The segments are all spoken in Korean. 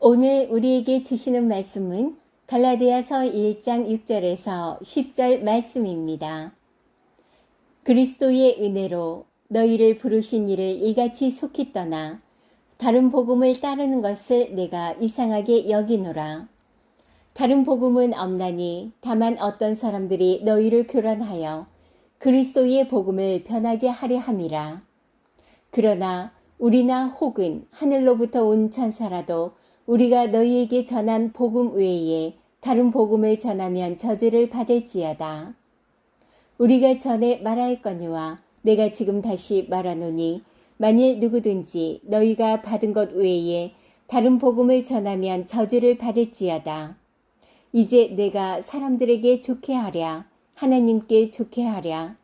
오늘 우리에게 주시는 말씀은 갈라디아서 1장 6절에서 10절 말씀입니다. 그리스도의 은혜로 너희를 부르신 이를 이같이 속히 떠나 다른 복음을 따르는 것을 내가 이상하게 여기노라. 다른 복음은 없나니 다만 어떤 사람들이 너희를 교란하여 그리스도의 복음을 변하게 하려 함이라. 그러나 우리나 혹은 하늘로부터 온 천사라도 우리가 너희에게 전한 복음 외에 다른 복음을 전하면 저주를 받을지어다. 우리가 전에 말하였거니와 내가 지금 다시 말하노니 만일 누구든지 너희가 받은 것 외에 다른 복음을 전하면 저주를 받을지어다. 이제 내가 사람들에게 좋게 하랴, 하나님께 좋게 하랴,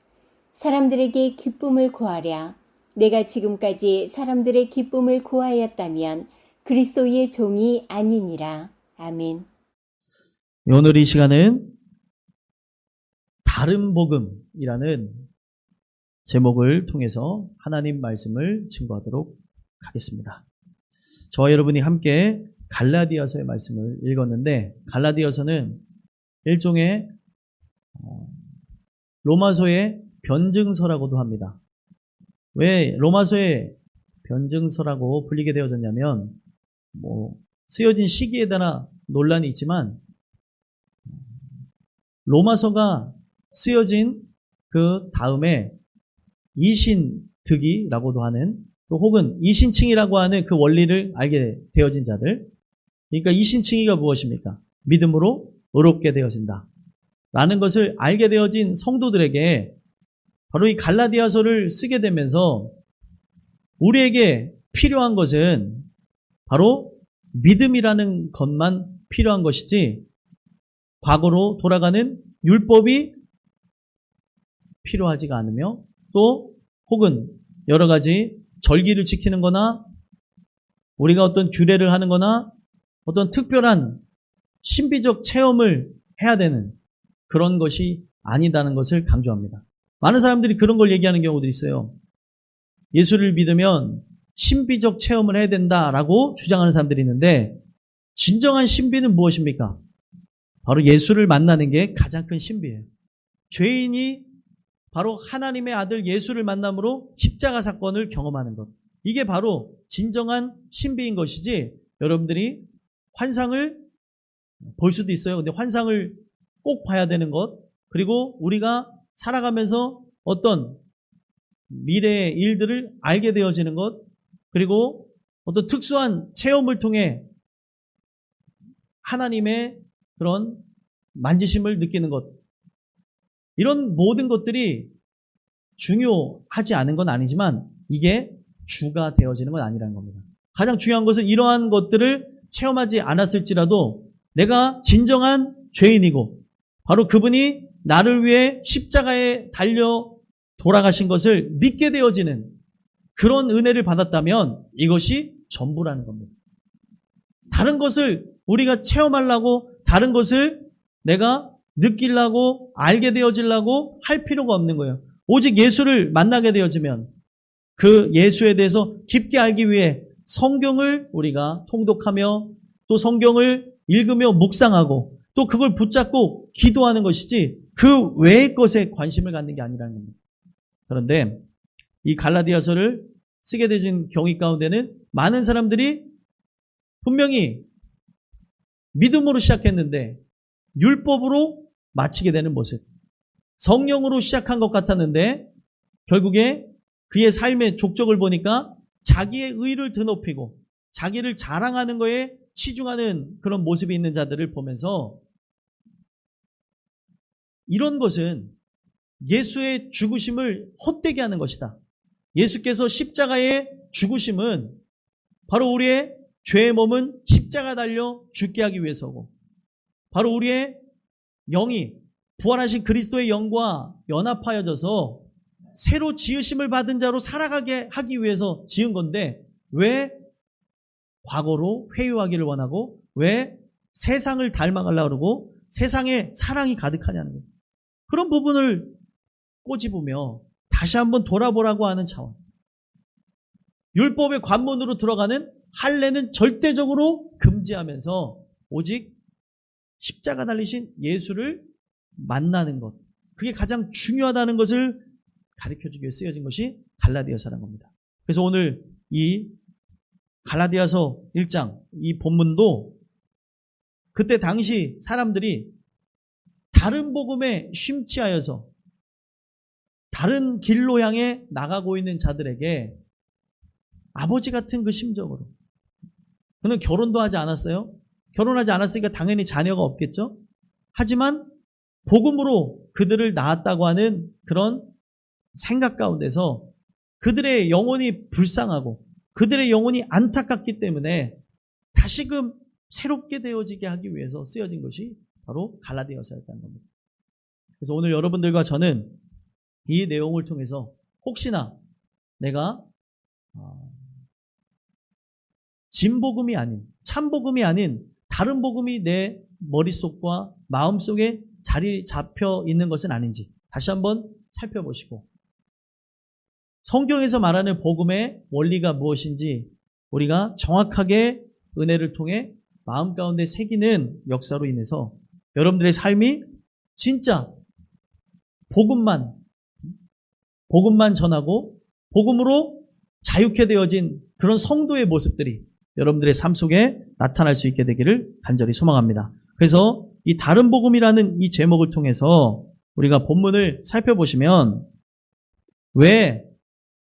사람들에게 기쁨을 구하랴. 내가 지금까지 사람들의 기쁨을 구하였다면 그리스도의 종이 아니니라. 아멘. 오늘 이 시간은 다른 복음이라는 제목을 통해서 하나님 말씀을 증거하도록 하겠습니다. 저와 여러분이 함께 갈라디아서의 말씀을 읽었는데, 갈라디아서는 일종의 로마서의 변증서라고도 합니다. 왜 로마서의 변증서라고 불리게 되어졌냐면, 쓰여진 시기에 따라 논란이 있지만 로마서가 쓰여진 그 다음에 이신득이라고도 하는, 또 혹은 이신칭이라고 하는 그 원리를 알게 되어진 자들, 그러니까 이신칭이가 무엇입니까? 믿음으로 의롭게 되어진다 라는 것을 알게 되어진 성도들에게 바로 이 갈라디아서를 쓰게 되면서 우리에게 필요한 것은 바로 믿음이라는 것만 필요한 것이지 과거로 돌아가는 율법이 필요하지가 않으며, 또 혹은 여러 가지 절기를 지키는 거나 우리가 어떤 규례를 하는 거나 어떤 특별한 신비적 체험을 해야 되는 그런 것이 아니다는 것을 강조합니다. 많은 사람들이 그런 걸 얘기하는 경우도 있어요. 예수를 믿으면 신비적 체험을 해야 된다라고 주장하는 사람들이 있는데, 진정한 신비는 무엇입니까? 바로 예수를 만나는 게 가장 큰 신비예요. 죄인이 바로 하나님의 아들 예수를 만남으로 십자가 사건을 경험하는 것, 이게 바로 진정한 신비인 것이지, 여러분들이 환상을 볼 수도 있어요. 근데 환상을 꼭 봐야 되는 것, 그리고 우리가 살아가면서 어떤 미래의 일들을 알게 되어지는 것, 그리고 어떤 특수한 체험을 통해 하나님의 그런 만지심을 느끼는 것, 이런 모든 것들이 중요하지 않은 건 아니지만 이게 주가 되어지는 건 아니라는 겁니다. 가장 중요한 것은 이러한 것들을 체험하지 않았을지라도 내가 진정한 죄인이고 바로 그분이 나를 위해 십자가에 달려 돌아가신 것을 믿게 되어지는 그런 은혜를 받았다면 이것이 전부라는 겁니다. 다른 것을 우리가 체험하려고, 다른 것을 내가 느끼려고, 알게 되어지려고 할 필요가 없는 거예요. 오직 예수를 만나게 되어지면 그 예수에 대해서 깊게 알기 위해 성경을 우리가 통독하며 또 성경을 읽으며 묵상하고 또 그걸 붙잡고 기도하는 것이지 그 외의 것에 관심을 갖는 게 아니라는 겁니다. 그런데 이 갈라디아서를 쓰게 되신 경위 가운데는 많은 사람들이 분명히 믿음으로 시작했는데 율법으로 마치게 되는 모습, 성령으로 시작한 것 같았는데 결국에 그의 삶의 족적을 보니까 자기의 의를 드높이고 자기를 자랑하는 거에 치중하는 그런 모습이 있는 자들을 보면서 이런 것은 예수의 죽으심을 헛되게 하는 것이다. 예수께서 십자가의 죽으심은 바로 우리의 죄의 몸은 십자가 달려 죽게 하기 위해서고, 바로 우리의 영이 부활하신 그리스도의 영과 연합하여져서 새로 지으심을 받은 자로 살아가게 하기 위해서 지은 건데, 왜 과거로 회유하기를 원하고 왜 세상을 닮아가려고 그러고 세상에 사랑이 가득하냐는 거예요. 그런 부분을 꼬집으며 다시 한번 돌아보라고 하는 차원, 율법의 관문으로 들어가는 할례는 절대적으로 금지하면서 오직 십자가 달리신 예수를 만나는 것, 그게 가장 중요하다는 것을 가르쳐주기 위해 쓰여진 것이 갈라디아서라는 겁니다. 그래서 오늘 이 갈라디아서 1장 이 본문도 그때 당시 사람들이 다른 복음에 심취하여서 다른 길로 향해 나가고 있는 자들에게 아버지 같은 그 심정으로, 그는 결혼도 하지 않았어요. 결혼하지 않았으니까 당연히 자녀가 없겠죠. 하지만 복음으로 그들을 낳았다고 하는 그런 생각 가운데서 그들의 영혼이 불쌍하고 그들의 영혼이 안타깝기 때문에 다시금 새롭게 되어지게 하기 위해서 쓰여진 것이 바로 갈라디아서였다는 겁니다. 그래서 오늘 여러분들과 저는 이 내용을 통해서 혹시나 내가 진복음이 아닌, 참복음이 아닌 다른 복음이 내 머릿속과 마음속에 자리 잡혀 있는 것은 아닌지 다시 한번 살펴보시고, 성경에서 말하는 복음의 원리가 무엇인지 우리가 정확하게 은혜를 통해 마음 가운데 새기는 역사로 인해서 여러분들의 삶이 진짜 복음만 전하고 복음으로 자유케 되어진 그런 성도의 모습들이 여러분들의 삶 속에 나타날 수 있게 되기를 간절히 소망합니다. 그래서 이 다른 복음이라는 이 제목을 통해서 우리가 본문을 살펴보시면 왜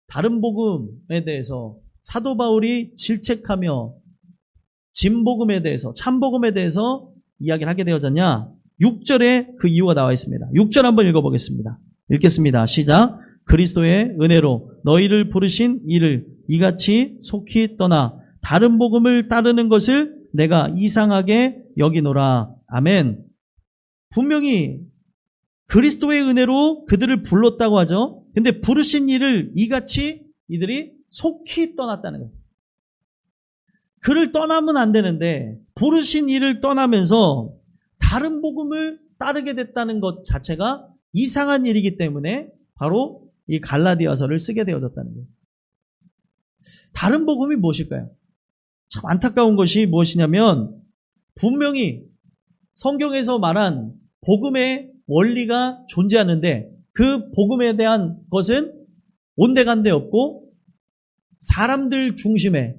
다른 복음에 대해서 사도 바울이 질책하며 진복음에 대해서, 참복음에 대해서 이야기를 하게 되어졌냐? 6절에 그 이유가 나와 있습니다. 6절 한번 읽어보겠습니다. 읽겠습니다. 시작. 그리스도의 은혜로 너희를 부르신 이를 이같이 속히 떠나 다른 복음을 따르는 것을 내가 이상하게 여기노라. 아멘. 분명히 그리스도의 은혜로 그들을 불렀다고 하죠. 근데 부르신 이를 이같이 이들이 속히 떠났다는 거예요. 그를 떠나면 안 되는데 부르신 이를 떠나면서 다른 복음을 따르게 됐다는 것 자체가 이상한 일이기 때문에 바로 이 갈라디아서를 쓰게 되어졌다는 거예요. 다른 복음이 무엇일까요? 참 안타까운 것이 무엇이냐면 분명히 성경에서 말한 복음의 원리가 존재하는데 그 복음에 대한 것은 온데간데 없고 사람들 중심의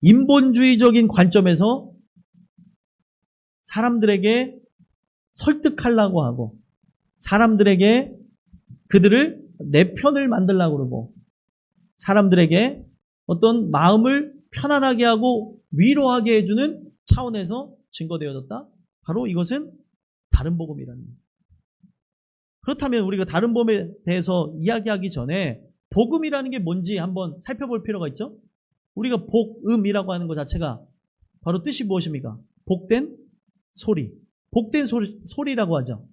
인본주의적인 관점에서 사람들에게 설득하려고 하고 사람들에게 그들을 내 편을 만들려고 그러고 사람들에게 어떤 마음을 편안하게 하고 위로하게 해주는 차원에서 증거되어졌다. 바로 이것은 다른 복음이라는 거예요. 그렇다면 우리가 다른 복음에 대해서 이야기하기 전에 복음이라는 게 뭔지 한번 살펴볼 필요가 있죠. 우리가 복음이라고 하는 것 자체가 바로 뜻이 무엇입니까? 복된 소리. 복된 소리라고 하죠.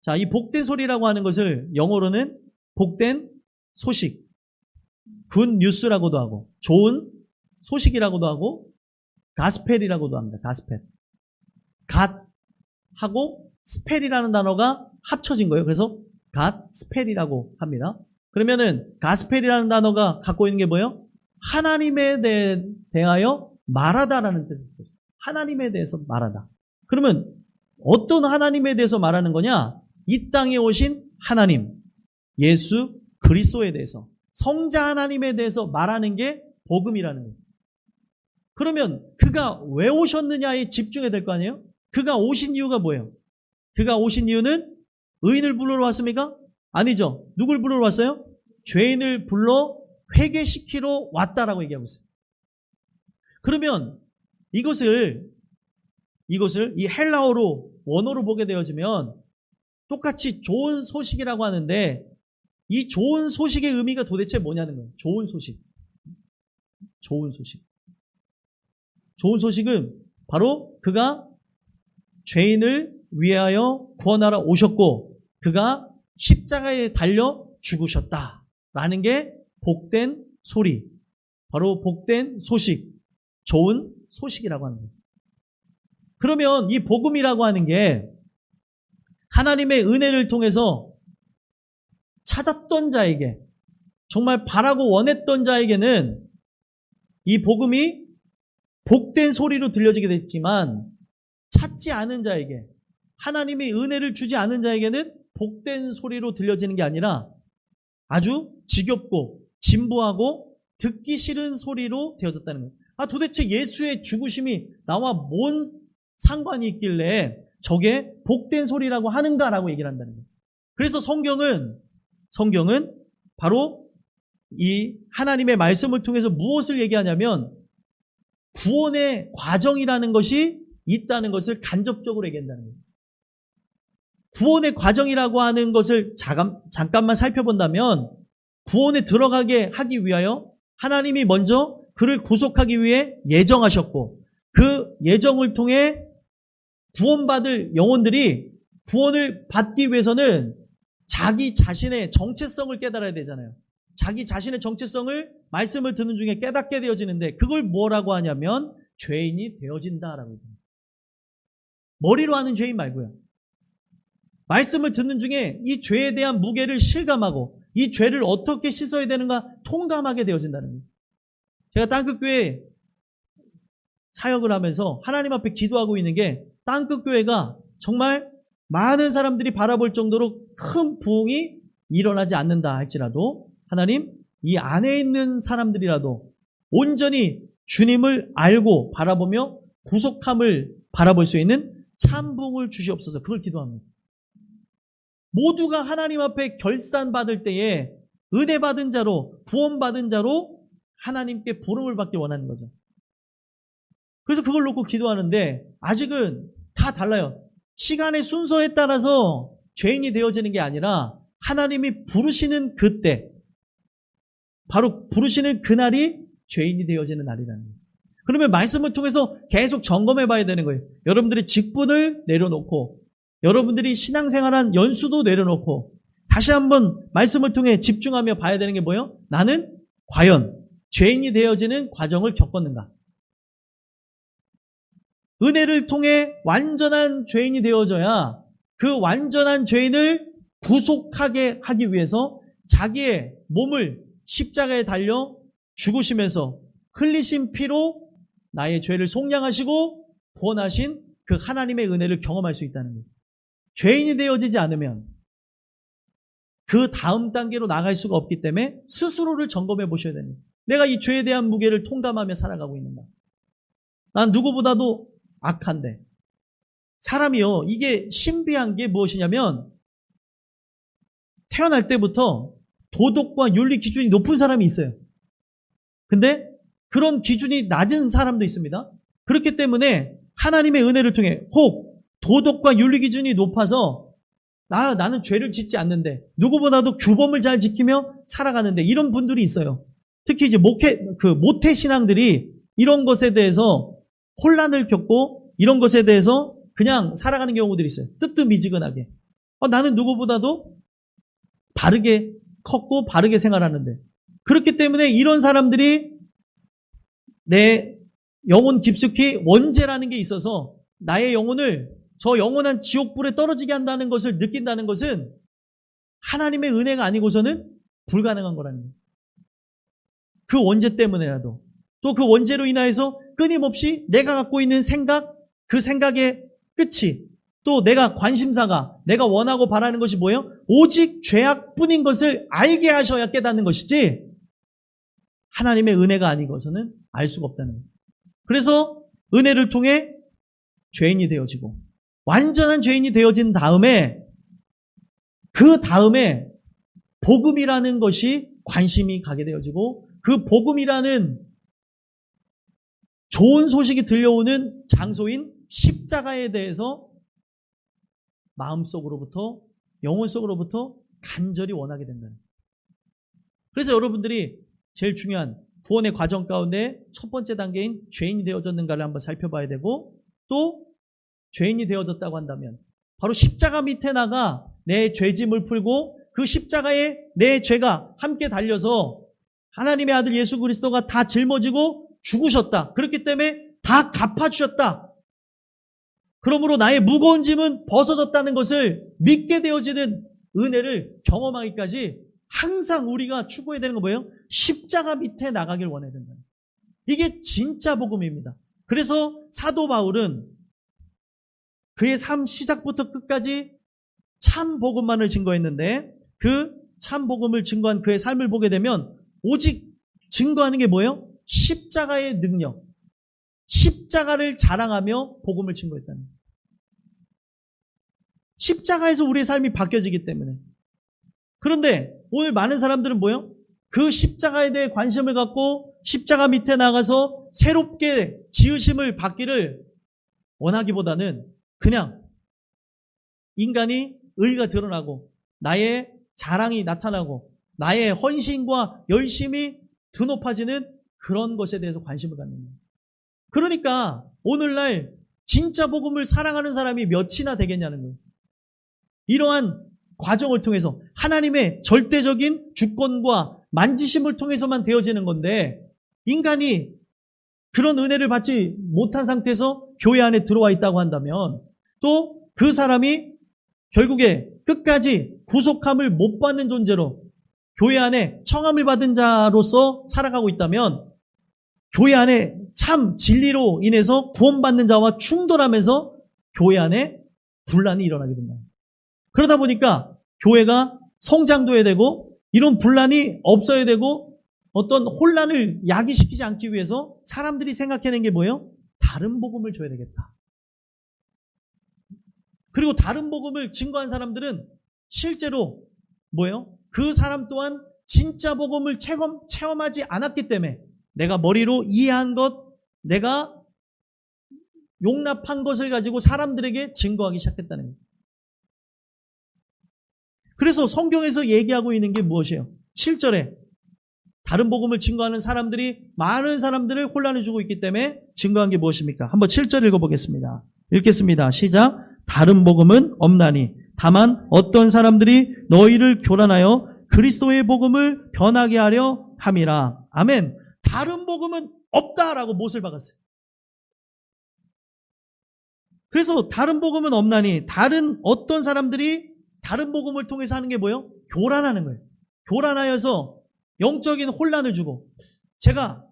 자, 이 복된 소리라고 하는 것을 영어로는 복된 소식, 굿 뉴스라고도 하고 좋은 소식이라고도 하고 가스펠이라고도 합니다. 가스펠. 갓하고 스펠이라는 단어가 합쳐진 거예요. 그래서 갓스펠이라고 합니다. 그러면은 가스펠이라는 단어가 갖고 있는 게 뭐예요? 하나님에 대하여 말하다라는 뜻이에요. 하나님에 대해서 말하다. 그러면 어떤 하나님에 대해서 말하는 거냐? 이 땅에 오신 하나님, 예수 그리스도에 대해서, 성자 하나님에 대해서 말하는 게 복음이라는 거예요. 그러면 그가 왜 오셨느냐에 집중해야 될 거 아니에요? 그가 오신 이유가 뭐예요? 그가 오신 이유는 의인을 부르러 왔습니까? 아니죠. 누굴 부르러 왔어요? 죄인을 불러 회개시키러 왔다라고 얘기하고 있어요. 그러면 이것을 이 헬라어로 원어로 보게 되어지면 똑같이 좋은 소식이라고 하는데 이 좋은 소식의 의미가 도대체 뭐냐는 거예요. 좋은 소식. 좋은 소식. 좋은 소식은 바로 그가 죄인을 위하여 구원하러 오셨고 그가 십자가에 달려 죽으셨다라는 게 복된 소리, 바로 복된 소식, 좋은 소식이라고 하는 거예요. 그러면 이 복음이라고 하는 게 하나님의 은혜를 통해서 찾았던 자에게, 정말 바라고 원했던 자에게는 이 복음이 복된 소리로 들려지게 됐지만 찾지 않은 자에게, 하나님이 은혜를 주지 않은 자에게는 복된 소리로 들려지는 게 아니라 아주 지겹고 진부하고 듣기 싫은 소리로 되어졌다는 거예요. 도대체 예수의 죽으심이 나와 뭔 상관이 있길래 저게 복된 소리라고 하는가라고 얘기를 한다는 거예요. 그래서 성경은 바로 이 하나님의 말씀을 통해서 무엇을 얘기하냐면 구원의 과정이라는 것이 있다는 것을 간접적으로 얘기한다는 거예요. 구원의 과정이라고 하는 것을 잠깐만 살펴본다면 구원에 들어가게 하기 위하여 하나님이 먼저 그를 구속하기 위해 예정하셨고 그 예정을 통해 구원받을 영혼들이 구원을 받기 위해서는 자기 자신의 정체성을 깨달아야 되잖아요. 자기 자신의 정체성을 말씀을 듣는 중에 깨닫게 되어지는데 그걸 뭐라고 하냐면 죄인이 되어진다라고 합니다. 머리로 하는 죄인 말고요. 말씀을 듣는 중에 이 죄에 대한 무게를 실감하고 이 죄를 어떻게 씻어야 되는가 통감하게 되어진다는 거예요. 제가 땅끝교회 사역을 하면서 하나님 앞에 기도하고 있는 게 땅끝교회가 정말 많은 사람들이 바라볼 정도로 큰 부흥이 일어나지 않는다 할지라도 하나님 이 안에 있는 사람들이라도 온전히 주님을 알고 바라보며 구속함을 바라볼 수 있는 참 부흥을 주시옵소서. 그걸 기도합니다. 모두가 하나님 앞에 결산받을 때에 은혜 받은 자로 구원받은 자로 하나님께 부름을 받기 원하는 거죠. 그래서 그걸 놓고 기도하는데 아직은 다 달라요. 시간의 순서에 따라서 죄인이 되어지는 게 아니라 하나님이 부르시는 그때 바로 부르시는 그날이 죄인이 되어지는 날이라는 거예요. 그러면 말씀을 통해서 계속 점검해 봐야 되는 거예요. 여러분들의 직분을 내려놓고 여러분들이 신앙생활한 연수도 내려놓고 다시 한번 말씀을 통해 집중하며 봐야 되는 게 뭐예요? 나는 과연 죄인이 되어지는 과정을 겪었는가? 은혜를 통해 완전한 죄인이 되어져야 그 완전한 죄인을 구속하게 하기 위해서 자기의 몸을 십자가에 달려 죽으시면서 흘리신 피로 나의 죄를 속량하시고 구원하신 그 하나님의 은혜를 경험할 수 있다는 거예요. 죄인이 되어지지 않으면 그 다음 단계로 나갈 수가 없기 때문에 스스로를 점검해 보셔야 됩니다. 내가 이 죄에 대한 무게를 통감하며 살아가고 있는가? 난 누구보다도 악한데 사람이요 이게 신비한 게 무엇이냐면 태어날 때부터 도덕과 윤리 기준이 높은 사람이 있어요. 근데 그런 기준이 낮은 사람도 있습니다. 그렇기 때문에 하나님의 은혜를 통해 혹 도덕과 윤리 기준이 높아서 나는 죄를 짓지 않는데 누구보다도 규범을 잘 지키며 살아가는데 이런 분들이 있어요. 특히 이제 모태 신앙들이 이런 것에 대해서 혼란을 겪고 이런 것에 대해서 그냥 살아가는 경우들이 있어요. 뜨뜻미지근하게. 나는 누구보다도 바르게 컸고 바르게 생활하는데 그렇기 때문에 이런 사람들이 내 영혼 깊숙이 원죄라는 게 있어서 나의 영혼을 저 영원한 지옥불에 떨어지게 한다는 것을 느낀다는 것은 하나님의 은혜가 아니고서는 불가능한 거라는 거예요. 그 원죄 때문에라도 또 그 원죄로 인하여서 끊임없이 내가 갖고 있는 생각, 그 생각의 끝이 또 내가 관심사가 내가 원하고 바라는 것이 뭐예요? 오직 죄악뿐인 것을 알게 하셔야 깨닫는 것이지 하나님의 은혜가 아니고서는 알 수가 없다는 거예요. 그래서 은혜를 통해 죄인이 되어지고 완전한 죄인이 되어진 다음에 그 다음에 복음이라는 것이 관심이 가게 되어지고 그 복음이라는 좋은 소식이 들려오는 장소인 십자가에 대해서 마음속으로부터 영혼 속으로부터 간절히 원하게 된다는 거예요. 그래서 여러분들이 제일 중요한 구원의 과정 가운데 첫 번째 단계인 죄인이 되어졌는가를 한번 살펴봐야 되고 또 죄인이 되어졌다고 한다면 바로 십자가 밑에 나가 내 죄짐을 풀고 그 십자가에 내 죄가 함께 달려서 하나님의 아들 예수 그리스도가 다 짊어지고 죽으셨다. 그렇기 때문에 다 갚아주셨다. 그러므로 나의 무거운 짐은 벗어졌다는 것을 믿게 되어지는 은혜를 경험하기까지 항상 우리가 추구해야 되는 건 뭐예요? 십자가 밑에 나가길 원해야 된다. 이게 진짜 복음입니다. 그래서 사도 바울은 그의 삶 시작부터 끝까지 참 복음만을 증거했는데 그 참 복음을 증거한 그의 삶을 보게 되면 오직 증거하는 게 뭐예요? 십자가의 능력. 십자가를 자랑하며 복음을 증거했다는 거예요. 십자가에서 우리의 삶이 바뀌어지기 때문에. 그런데 오늘 많은 사람들은 뭐예요? 그 십자가에 대해 관심을 갖고 십자가 밑에 나가서 새롭게 지으심을 받기를 원하기보다는 그냥 인간이 의가 드러나고 나의 자랑이 나타나고 나의 헌신과 열심이 드높아지는 그런 것에 대해서 관심을 갖는 거예요. 그러니까 오늘날 진짜 복음을 사랑하는 사람이 몇이나 되겠냐는 거예요. 이러한 과정을 통해서 하나님의 절대적인 주권과 만지심을 통해서만 되어지는 건데 인간이 그런 은혜를 받지 못한 상태에서 교회 안에 들어와 있다고 한다면 또 그 사람이 결국에 끝까지 구속함을 못 받는 존재로 교회 안에 청함을 받은 자로서 살아가고 있다면 교회 안에 참 진리로 인해서 구원받는 자와 충돌하면서 교회 안에 분란이 일어나게 된다. 그러다 보니까 교회가 성장도 해야 되고 이런 분란이 없어야 되고 어떤 혼란을 야기시키지 않기 위해서 사람들이 생각해낸 게 뭐예요? 다른 복음을 줘야 되겠다. 그리고 다른 복음을 증거한 사람들은 실제로 뭐예요? 그 사람 또한 진짜 복음을 체험하지 않았기 때문에 내가 머리로 이해한 것, 내가 용납한 것을 가지고 사람들에게 증거하기 시작했다는 거예요. 그래서 성경에서 얘기하고 있는 게 무엇이에요? 7절에 다른 복음을 증거하는 사람들이 많은 사람들을 혼란을 주고 있기 때문에 증거한 게 무엇입니까? 한번 7절 읽어보겠습니다. 읽겠습니다. 시작. 다른 복음은 없나니 다만 어떤 사람들이 너희를 교란하여 그리스도의 복음을 변하게 하려 함이라. 아멘. 다른 복음은 없다라고 못을 박았어요. 그래서 다른 복음은 없나니 다른 어떤 사람들이 다른 복음을 통해서 하는 게 뭐예요? 교란하는 거예요. 교란하여서 영적인 혼란을 주고 제가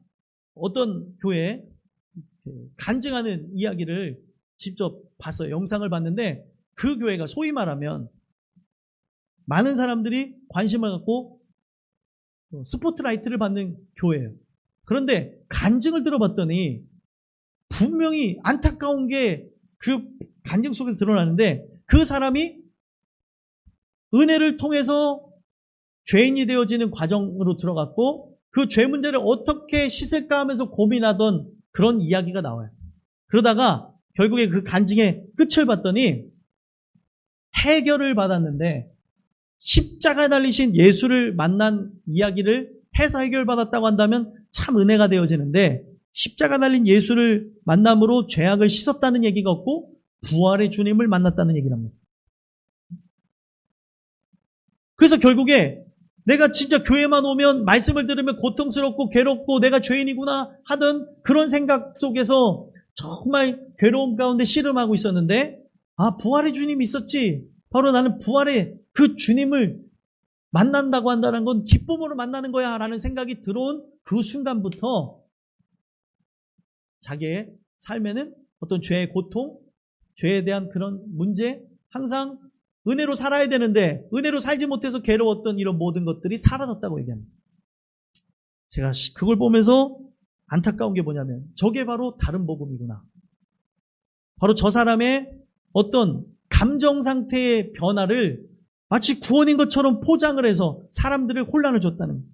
어떤 교회에 간증하는 이야기를 직접 봤어요. 영상을 봤는데 그 교회가 소위 말하면 많은 사람들이 관심을 갖고 스포트라이트를 받는 교회예요. 그런데 간증을 들어봤더니 분명히 안타까운 게 그 간증 속에서 드러나는데 그 사람이 은혜를 통해서 죄인이 되어지는 과정으로 들어갔고 그 죄 문제를 어떻게 씻을까 하면서 고민하던 그런 이야기가 나와요. 그러다가 결국에 그 간증의 끝을 봤더니 해결을 받았는데 십자가에 달리신 예수를 만난 이야기를 해서 해결받았다고 한다면 참 은혜가 되어지는데 십자가 달린 예수를 만남으로 죄악을 씻었다는 얘기가 없고 부활의 주님을 만났다는 얘기를 합니다. 그래서 결국에 내가 진짜 교회만 오면 말씀을 들으면 고통스럽고 괴롭고 내가 죄인이구나 하던 그런 생각 속에서 정말 괴로움 가운데 씨름하고 있었는데 부활의 주님이 있었지. 바로 나는 부활의 그 주님을 만난다고 한다는 건 기쁨으로 만나는 거야 라는 생각이 들어온 그 순간부터 자기의 삶에는 어떤 죄의 고통, 죄에 대한 그런 문제, 항상 은혜로 살아야 되는데 은혜로 살지 못해서 괴로웠던 이런 모든 것들이 사라졌다고 얘기합니다. 제가 그걸 보면서 안타까운 게 뭐냐면 저게 바로 다른 복음이구나. 바로 저 사람의 어떤 감정 상태의 변화를 마치 구원인 것처럼 포장을 해서 사람들을 혼란을 줬다는 거예요.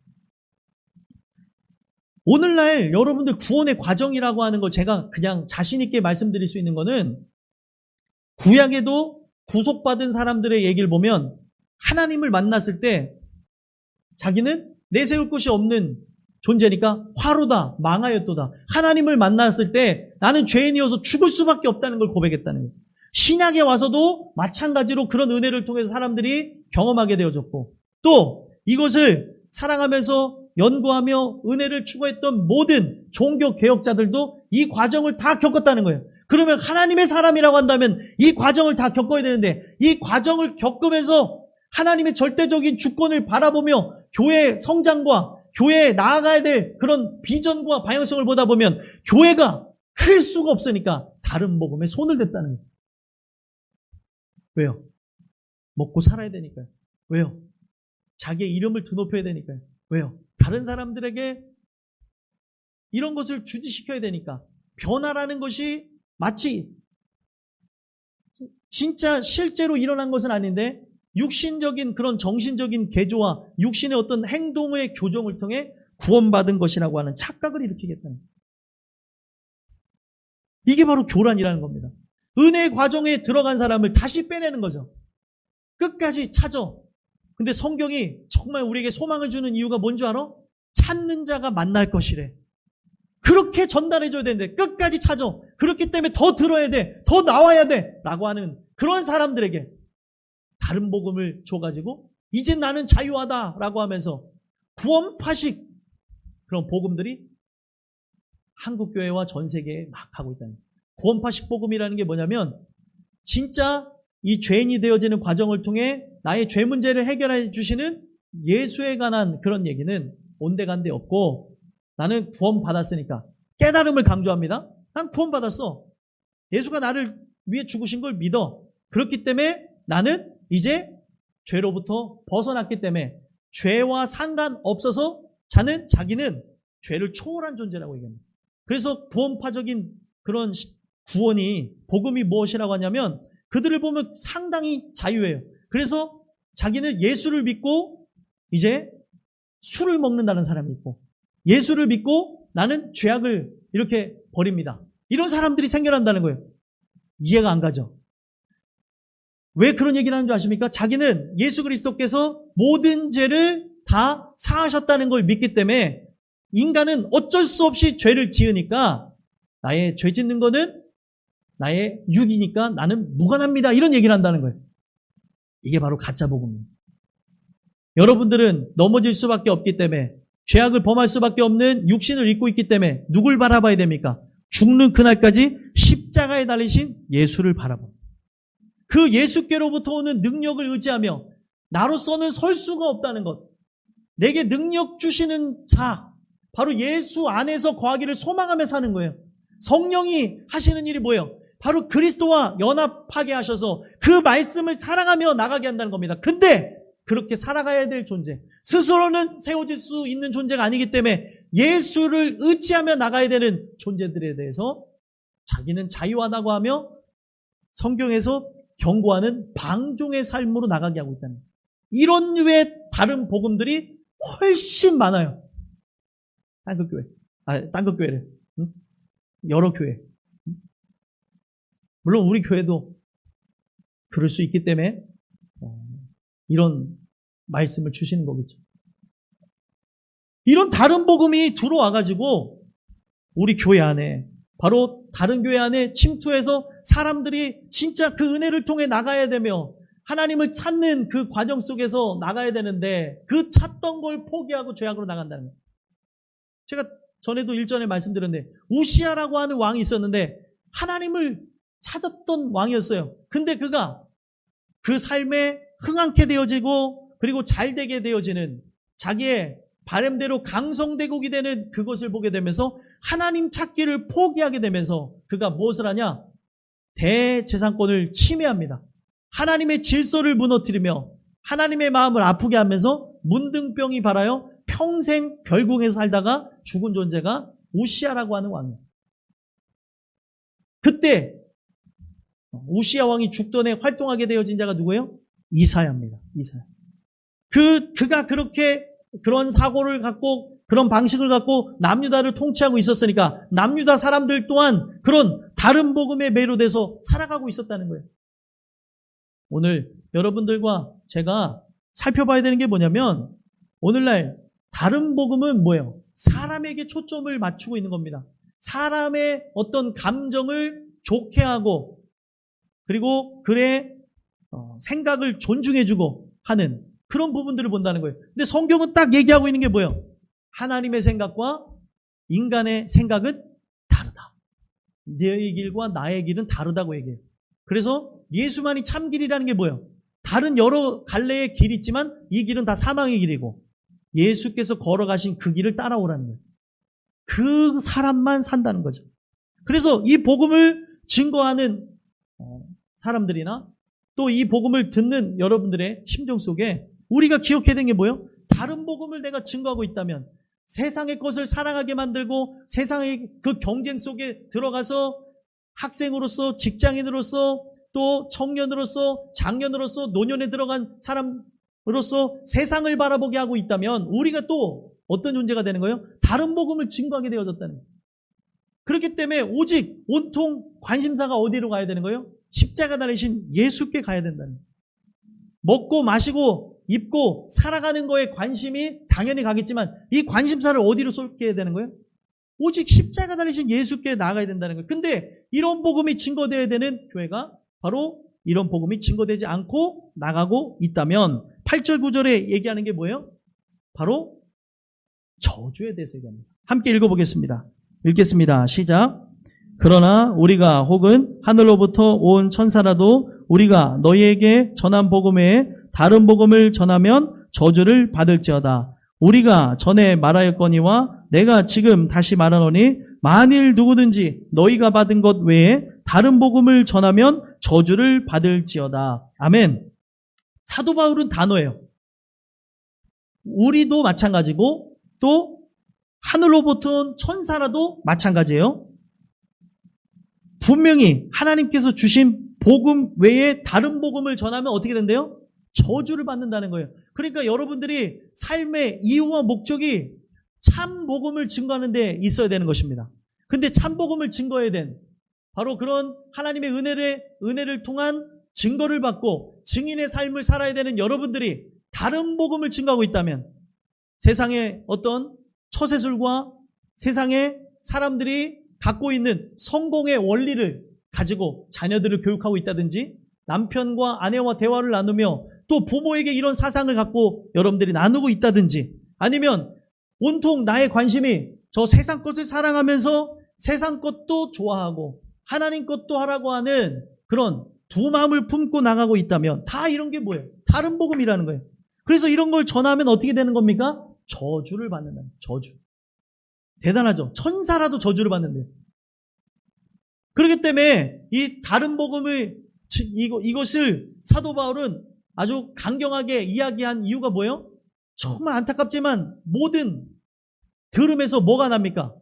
오늘날 여러분들 구원의 과정이라고 하는 걸 제가 그냥 자신 있게 말씀드릴 수 있는 거는 구약에도 구속받은 사람들의 얘기를 보면 하나님을 만났을 때 자기는 내세울 곳이 없는 존재니까 화로다, 망하였도다. 하나님을 만났을 때 나는 죄인이어서 죽을 수밖에 없다는 걸 고백했다는 거예요. 신약에 와서도 마찬가지로 그런 은혜를 통해서 사람들이 경험하게 되어졌고 또 이것을 사랑하면서 연구하며 은혜를 추구했던 모든 종교 개혁자들도 이 과정을 다 겪었다는 거예요. 그러면 하나님의 사람이라고 한다면 이 과정을 다 겪어야 되는데 이 과정을 겪으면서 하나님의 절대적인 주권을 바라보며 교회의 성장과 교회에 나아가야 될 그런 비전과 방향성을 보다 보면 교회가 클 수가 없으니까 다른 복음에 손을 댔다는 거예요. 왜요? 먹고 살아야 되니까요. 왜요? 자기의 이름을 드높여야 되니까요. 왜요? 다른 사람들에게 이런 것을 주지시켜야 되니까. 변화라는 것이 마치 진짜 실제로 일어난 것은 아닌데 육신적인 그런 정신적인 개조와 육신의 어떤 행동의 교정을 통해 구원받은 것이라고 하는 착각을 일으키겠다는 거예요. 이게 바로 교란이라는 겁니다. 은혜의 과정에 들어간 사람을 다시 빼내는 거죠. 끝까지 찾아. 근데 성경이 정말 우리에게 소망을 주는 이유가 뭔 줄 알아? 찾는 자가 만날 것이래. 그렇게 전달해줘야 되는데 끝까지 찾아. 그렇기 때문에 더 들어야 돼. 더 나와야 돼. 라고 하는 그런 사람들에게 다른 복음을 줘가지고 이제 나는 자유하다 라고 하면서 구원파식 그런 복음들이 한국교회와 전 세계에 막 하고 있다는 거예요. 구원파식 복음이라는 게 뭐냐면 진짜 이 죄인이 되어지는 과정을 통해 나의 죄 문제를 해결해 주시는 예수에 관한 그런 얘기는 온데간데 없고 나는 구원받았으니까 깨달음을 강조합니다. 난 구원받았어. 예수가 나를 위해 죽으신 걸 믿어. 그렇기 때문에 나는 이제 죄로부터 벗어났기 때문에 죄와 상관없어서 자기는 죄를 초월한 존재라고 얘기합니다. 그래서 구원파적인 그런 구원이 복음이 무엇이라고 하냐면 그들을 보면 상당히 자유해요. 그래서 자기는 예수를 믿고 이제 술을 먹는다는 사람이 있고 예수를 믿고 나는 죄악을 이렇게 버립니다. 이런 사람들이 생겨난다는 거예요. 이해가 안 가죠? 왜 그런 얘기를 하는 줄 아십니까? 자기는 예수 그리스도께서 모든 죄를 다 사하셨다는 걸 믿기 때문에 인간은 어쩔 수 없이 죄를 지으니까 나의 죄 짓는 거는 나의 육이니까 나는 무관합니다. 이런 얘기를 한다는 거예요. 이게 바로 가짜 복음입니다. 여러분들은 넘어질 수밖에 없기 때문에 죄악을 범할 수밖에 없는 육신을 입고 있기 때문에 누굴 바라봐야 됩니까? 죽는 그날까지 십자가에 달리신 예수를 바라봅니다. 그 예수께로부터 오는 능력을 의지하며 나로서는 설 수가 없다는 것. 내게 능력 주시는 자, 바로 예수 안에서 거하기를 소망하며 사는 거예요. 성령이 하시는 일이 뭐예요? 바로 그리스도와 연합하게 하셔서 그 말씀을 사랑하며 나가게 한다는 겁니다. 근데 그렇게 살아가야 될 존재, 스스로는 세워질 수 있는 존재가 아니기 때문에 예수를 의지하며 나가야 되는 존재들에 대해서 자기는 자유하다고 하며 성경에서 경고하는 방종의 삶으로 나가게 하고 있다는 거예요. 이런 류의 다른 복음들이 훨씬 많아요. 딴극교회를. 여러 교회. 물론 우리 교회도 그럴 수 있기 때문에 이런 말씀을 주시는 거겠죠. 이런 다른 복음이 들어와가지고 우리 교회 안에 바로 다른 교회 안에 침투해서 사람들이 진짜 그 은혜를 통해 나가야 되며 하나님을 찾는 그 과정 속에서 나가야 되는데 그 찾던 걸 포기하고 죄악으로 나간다는 거예요. 제가 전에도 일전에 말씀드렸는데 우시아라고 하는 왕이 있었는데 하나님을 찾았던 왕이었어요. 근데 그가 그 삶에 흥황케 되어지고 그리고 잘되게 되어지는 자기의 바람대로 강성대국이 되는 그것을 보게 되면서 하나님 찾기를 포기하게 되면서 그가 무엇을 하냐? 대재산권을 침해합니다. 하나님의 질서를 무너뜨리며 하나님의 마음을 아프게 하면서 문둥병이 발하여 평생 별궁에서 살다가 죽은 존재가 우시아라고 하는 왕이에요. 그때 우시아 왕이 죽던 해 활동하게 되어진 자가 누구예요? 이사야입니다. 이사야. 그가 그렇게 그런 사고를 갖고 그런 방식을 갖고 남유다를 통치하고 있었으니까 남유다 사람들 또한 그런 다른 복음에 매료돼서 살아가고 있었다는 거예요. 오늘 여러분들과 제가 살펴봐야 되는 게 뭐냐면 오늘날 다른 복음은 뭐예요? 사람에게 초점을 맞추고 있는 겁니다. 사람의 어떤 감정을 좋게 하고 그리고 그의 생각을 존중해주고 하는 그런 부분들을 본다는 거예요. 근데 성경은 딱 얘기하고 있는 게 뭐예요? 하나님의 생각과 인간의 생각은 다르다. 너의 길과 나의 길은 다르다고 얘기해요. 그래서 예수만이 참 길이라는 게 뭐예요? 다른 여러 갈래의 길이 있지만 이 길은 다 사망의 길이고 예수께서 걸어가신 그 길을 따라오라는 거예요. 그 사람만 산다는 거죠. 그래서 이 복음을 증거하는 사람들이나 또 이 복음을 듣는 여러분들의 심정 속에 우리가 기억해야 되는 게 뭐예요? 다른 복음을 내가 증거하고 있다면, 세상의 것을 사랑하게 만들고 세상의 그 경쟁 속에 들어가서 학생으로서, 직장인으로서, 또 청년으로서, 장년으로서, 노년에 들어간 사람으로서 세상을 바라보게 하고 있다면 우리가 또 어떤 존재가 되는 거예요? 다른 복음을 증거하게 되어졌다는 거예요. 그렇기 때문에 오직 온통 관심사가 어디로 가야 되는 거예요? 십자가 달리신 예수께 가야 된다는 거예요. 먹고 마시고 입고 살아가는 거에 관심이 당연히 가겠지만 이 관심사를 어디로 쏠게 되는 거예요? 오직 십자가 달리신 예수께 나아가야 된다는 거예요. 근데 이런 복음이 증거되어야 되는 교회가 바로 이런 복음이 증거되지 않고 나가고 있다면 8절 9절에 얘기하는 게 뭐예요? 바로 저주에 대해서 얘기합니다. 함께 읽어보겠습니다. 읽겠습니다. 시작. 그러나 우리가 혹은 하늘로부터 온 천사라도 우리가 너희에게 전한 복음 외에 다른 복음을 전하면 저주를 받을지어다. 우리가 전에 말하였거니와 내가 지금 다시 말하노니 만일 누구든지 너희가 받은 것 외에 다른 복음을 전하면 저주를 받을지어다. 아멘. 사도 바울은 단호해요. 우리도 마찬가지고 또 하늘로부터 온 천사라도 마찬가지예요. 분명히 하나님께서 주신 복음 외에 다른 복음을 전하면 어떻게 된대요? 저주를 받는다는 거예요. 그러니까 여러분들이 삶의 이유와 목적이 참 복음을 증거하는 데 있어야 되는 것입니다. 근데 참 복음을 증거해야 된 바로 그런 하나님의 은혜를 통한 증거를 받고 증인의 삶을 살아야 되는 여러분들이 다른 복음을 증거하고 있다면 세상의 어떤 처세술과 세상의 사람들이 갖고 있는 성공의 원리를 가지고 자녀들을 교육하고 있다든지 남편과 아내와 대화를 나누며 또 부모에게 이런 사상을 갖고 여러분들이 나누고 있다든지 아니면 온통 나의 관심이 저 세상 것을 사랑하면서 세상 것도 좋아하고 하나님 것도 하라고 하는 그런 두 마음을 품고 나가고 있다면 다 이런 게 뭐예요? 다른 복음이라는 거예요. 그래서 이런 걸 전하면 어떻게 되는 겁니까? 저주를 받는다. 저주. 대단하죠? 천사라도 저주를 받는데요. 그렇기 때문에 이 다른 복음을 이것을 사도 바울은 아주 강경하게 이야기한 이유가 뭐예요? 정말 안타깝지만 모든 들음에서 뭐가 납니까?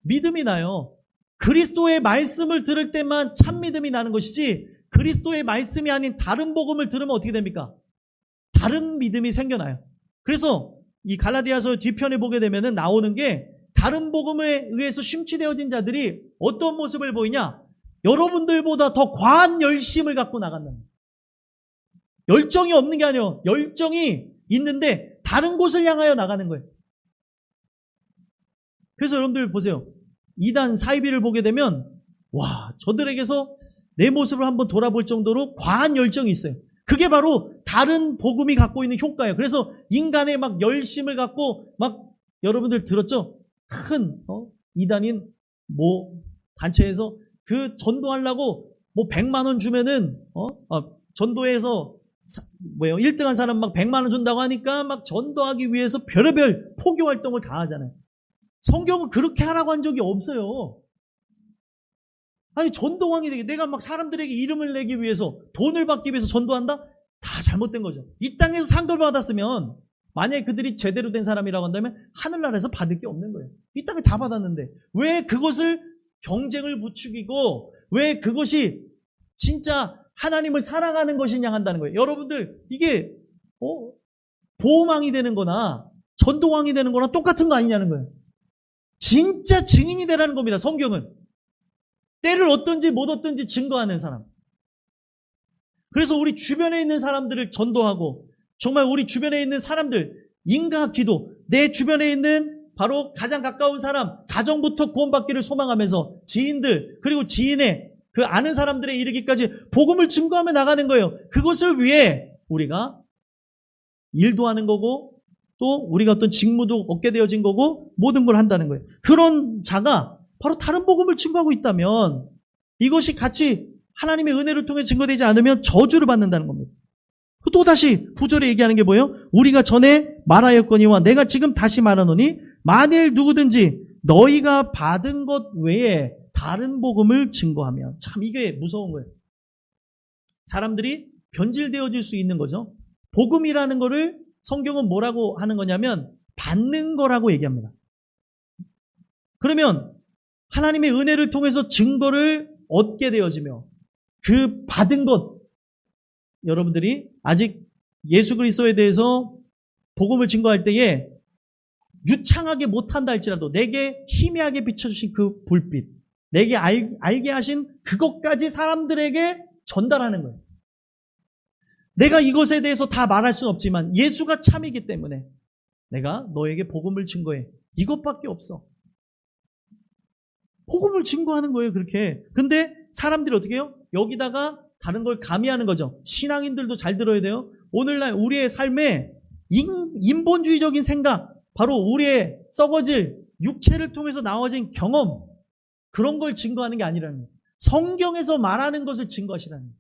믿음이 나요. 그리스도의 말씀을 들을 때만 참 믿음이 나는 것이지 그리스도의 말씀이 아닌 다른 복음을 들으면 어떻게 됩니까? 다른 믿음이 생겨나요. 그래서 이 갈라디아서 뒤편에 보게 되면 나오는 게 다른 복음에 의해서 심취되어진 자들이 어떤 모습을 보이냐? 여러분들보다 더 과한 열심을 갖고 나간다는 거예요. 열정이 없는 게 아니에요. 열정이 있는데 다른 곳을 향하여 나가는 거예요. 그래서 여러분들 보세요. 이단 사이비를 보게 되면 와, 저들에게서 내 모습을 한번 돌아볼 정도로 과한 열정이 있어요. 그게 바로 다른 복음이 갖고 있는 효과예요. 그래서 인간의 막 열심을 갖고 막 여러분들 들었죠? 큰 이단인 단체에서 그 전도하려고 100만 원 주면은 전도해서 1등한 사람 막 100만 원 준다고 하니까 막 전도하기 위해서 별의별 포교 활동을 다 하잖아요. 성경은 그렇게 하라고 한 적이 없어요. 아니 전도왕이 되게 내가 막 사람들에게 이름을 내기 위해서 돈을 받기 위해서 전도한다? 다 잘못된 거죠. 이 땅에서 상도를 받았으면 만약에 그들이 제대로 된 사람이라고 한다면 하늘나라에서 받을 게 없는 거예요. 이 땅에 다 받았는데 왜 그것을 경쟁을 부추기고 왜 그것이 진짜 하나님을 사랑하는 것이냐 한다는 거예요. 여러분들 이게 보호망이 되는 거나 전도왕이 되는 거나 똑같은 거 아니냐는 거예요. 진짜 증인이 되라는 겁니다. 성경은. 때를 얻든지 못 얻든지 증거하는 사람. 그래서 우리 주변에 있는 사람들을 전도하고 정말 우리 주변에 있는 사람들 인과 기도 내 주변에 있는 바로 가장 가까운 사람 가정부터 구원받기를 소망하면서 지인들 그리고 지인의 그 아는 사람들에 이르기까지 복음을 증거하며 나가는 거예요. 그것을 위해 우리가 일도 하는 거고 또 우리가 어떤 직무도 얻게 되어진 거고 모든 걸 한다는 거예요. 그런 자가 바로 다른 복음을 증거하고 있다면 이것이 같이 하나님의 은혜를 통해 증거되지 않으면 저주를 받는다는 겁니다. 또다시 9절에 얘기하는 게 뭐예요? 우리가 전에 말하였거니와 내가 지금 다시 말하노니 만일 누구든지 너희가 받은 것 외에 다른 복음을 증거하며. 참 이게 무서운 거예요. 사람들이 변질되어질 수 있는 거죠. 복음이라는 거를 성경은 뭐라고 하는 거냐면 받는 거라고 얘기합니다. 그러면 하나님의 은혜를 통해서 증거를 얻게 되어지며 그 받은 것, 여러분들이 아직 예수 그리스도에 대해서 복음을 증거할 때에 유창하게 못한다 할지라도 내게 희미하게 비춰주신 그 불빛, 내게 알게 하신 그것까지 사람들에게 전달하는 거예요. 내가 이것에 대해서 다 말할 수는 없지만 예수가 참이기 때문에 내가 너에게 복음을 증거해. 이것밖에 없어. 복음을 증거하는 거예요, 그렇게. 근데 사람들이 어떻게 해요? 여기다가 다른 걸 가미하는 거죠. 신앙인들도 잘 들어야 돼요. 오늘날 우리의 삶에 인본주의적인 생각, 바로 우리의 썩어질 육체를 통해서 나와진 경험, 그런 걸 증거하는 게 아니라는 거예요. 성경에서 말하는 것을 증거하시라는 거예요.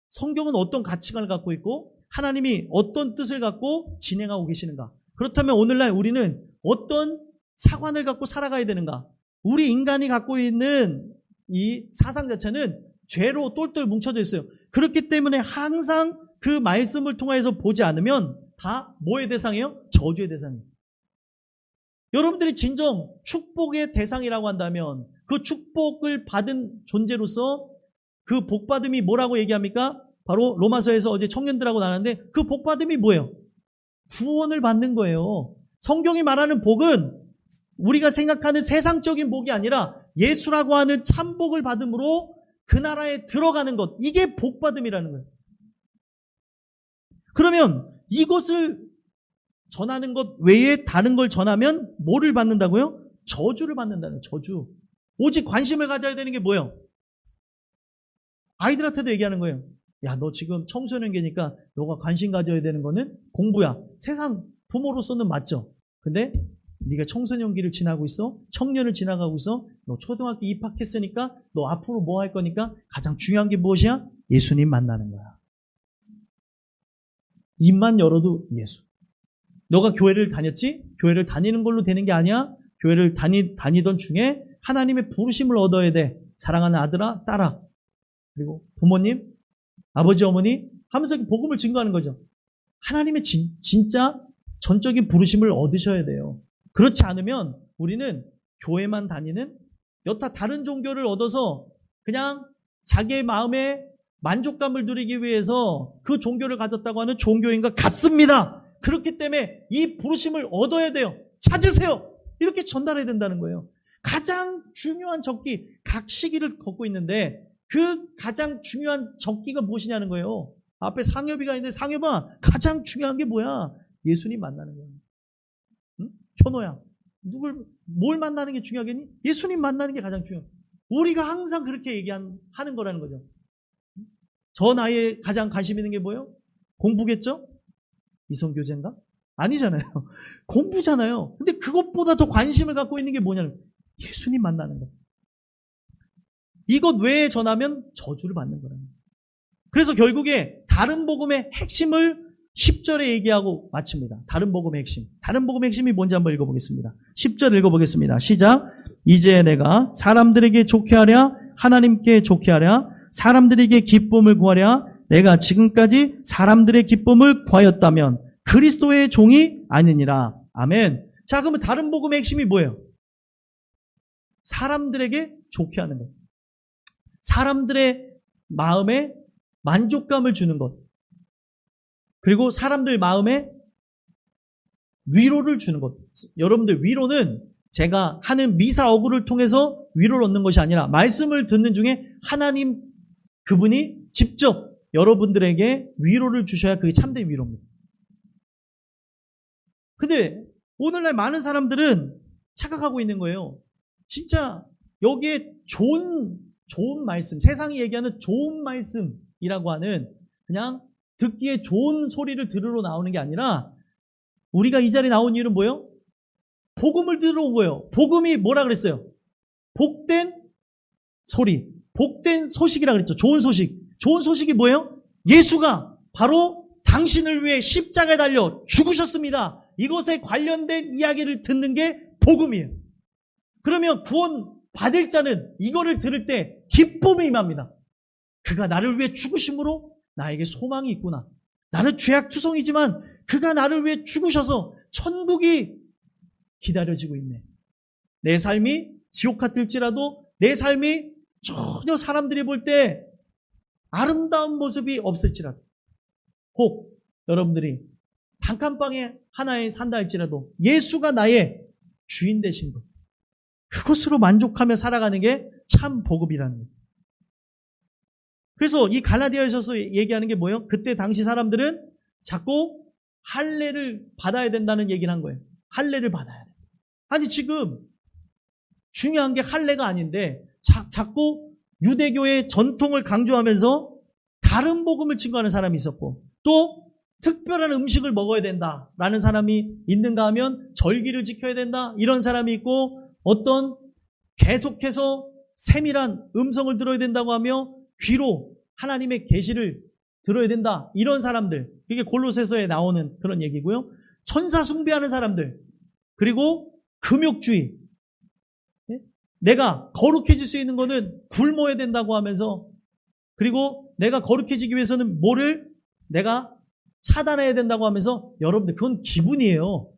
성경은 어떤 가치관을 갖고 있고 하나님이 어떤 뜻을 갖고 진행하고 계시는가. 그렇다면 오늘날 우리는 어떤 사관을 갖고 살아가야 되는가. 우리 인간이 갖고 있는 이 사상 자체는 죄로 똘똘 뭉쳐져 있어요. 그렇기 때문에 항상 그 말씀을 통해서 보지 않으면 다 뭐의 대상이에요? 저주의 대상이에요. 여러분들이 진정 축복의 대상이라고 한다면 그 축복을 받은 존재로서 그 복받음이 뭐라고 얘기합니까? 바로 로마서에서 어제 청년들하고 나눴는데 그 복받음이 뭐예요? 구원을 받는 거예요. 성경이 말하는 복은 우리가 생각하는 세상적인 복이 아니라 예수라고 하는 참복을 받음으로 그 나라에 들어가는 것, 이게 복받음이라는 거예요. 그러면 이것을 전하는 것 외에 다른 걸 전하면 뭐를 받는다고요? 저주를 받는다는 거예요. 저주. 오직 관심을 가져야 되는 게 뭐예요? 아이들한테도 얘기하는 거예요. 야, 너 지금 청소년기니까 너가 관심 가져야 되는 거는 공부야. 세상 부모로서는 맞죠. 근데 네가 청소년기를 지나고 있어. 청년을 지나가고 있어. 너 초등학교 입학했으니까 너 앞으로 뭐 할 거니까 가장 중요한 게 무엇이야? 예수님 만나는 거야. 입만 열어도 예수. 너가 교회를 다녔지? 교회를 다니는 걸로 되는 게 아니야. 교회를 다니던 중에 하나님의 부르심을 얻어야 돼. 사랑하는 아들아, 딸아. 그리고 부모님, 아버지, 어머니 하면서 복음을 증거하는 거죠. 하나님의 진짜 전적인 부르심을 얻으셔야 돼요. 그렇지 않으면 우리는 교회만 다니는 여타 다른 종교를 얻어서 그냥 자기의 마음에 만족감을 누리기 위해서 그 종교를 가졌다고 하는 종교인과 같습니다. 그렇기 때문에 이 부르심을 얻어야 돼요. 찾으세요. 이렇게 전달해야 된다는 거예요. 가장 중요한 적기, 각 시기를 걷고 있는데 그 가장 중요한 적기가 무엇이냐는 거예요. 앞에 상엽이가 있는데 상엽아, 가장 중요한 게 뭐야? 예수님 만나는 거예요. 응? 현호야, 뭘 만나는 게 중요하겠니? 예수님 만나는 게 가장 중요해. 우리가 항상 그렇게 하는 거라는 거죠. 저 나이에 가장 관심 있는 게 뭐예요? 공부겠죠? 이성교제인가? 아니잖아요. 공부잖아요. 근데 그것보다 더 관심을 갖고 있는 게 뭐냐면 예수님 만나는 거. 이것 외에 전하면 저주를 받는 거라는 거예요. 그래서 결국에 다른 복음의 핵심을 10절에 얘기하고 마칩니다. 다른 복음의 핵심. 다른 복음의 핵심이 뭔지 한번 읽어보겠습니다. 10절 읽어보겠습니다. 시작. 이제 내가 사람들에게 좋게 하랴 하나님께 좋게 하랴 사람들에게 기쁨을 구하랴 내가 지금까지 사람들의 기쁨을 구하였다면 그리스도의 종이 아니니라. 아멘. 자, 그러면 다른 복음의 핵심이 뭐예요? 사람들에게 좋게 하는 것. 사람들의 마음에 만족감을 주는 것. 그리고 사람들 마음에 위로를 주는 것. 여러분들, 위로는 제가 하는 미사 어구를 통해서 위로를 얻는 것이 아니라 말씀을 듣는 중에 하나님 그분이 직접 여러분들에게 위로를 주셔야 그게 참된 위로입니다. 근데 오늘날 많은 사람들은 착각하고 있는 거예요. 진짜 여기에 좋은 말씀, 세상이 얘기하는 좋은 말씀이라고 하는 그냥 듣기에 좋은 소리를 들으러 나오는 게 아니라 우리가 이 자리에 나온 이유는 뭐예요? 복음을 들으러 온 거예요. 복음이 뭐라 그랬어요? 복된 소리, 복된 소식이라 그랬죠. 좋은 소식. 좋은 소식이 뭐예요? 예수가 바로 당신을 위해 십자가에 달려 죽으셨습니다. 이것에 관련된 이야기를 듣는 게 복음이에요. 그러면 구원 받을 자는 이거를 들을 때 기쁨이 임합니다. 그가 나를 위해 죽으심으로 나에게 소망이 있구나. 나는 죄악투성이지만 그가 나를 위해 죽으셔서 천국이 기다려지고 있네. 내 삶이 지옥 같을지라도 내 삶이 전혀 사람들이 볼 때 아름다운 모습이 없을지라도, 혹 여러분들이 단칸방에 하나에 산다 할지라도 예수가 나의 주인 되신 것, 그것으로 만족하며 살아가는 게 참 복음이라는 거예요. 그래서 이 갈라디아에서 얘기하는 게 뭐예요? 그때 당시 사람들은 자꾸 할례를 받아야 된다는 얘기를 한 거예요. 할례를 받아야 돼. 아니 지금 중요한 게 할례가 아닌데 자꾸 유대교의 전통을 강조하면서 다른 복음을 증거하는 사람이 있었고, 또 특별한 음식을 먹어야 된다라는 사람이 있는가 하면 절기를 지켜야 된다 이런 사람이 있고, 어떤 계속해서 세밀한 음성을 들어야 된다고 하며 귀로 하나님의 계시를 들어야 된다 이런 사람들, 이게 골로새서에 나오는 그런 얘기고요. 천사 숭배하는 사람들, 그리고 금욕주의, 내가 거룩해질 수 있는 거는 굶어야 된다고 하면서, 그리고 내가 거룩해지기 위해서는 뭐를 내가 차단해야 된다고 하면서, 여러분들 그건 기분이에요.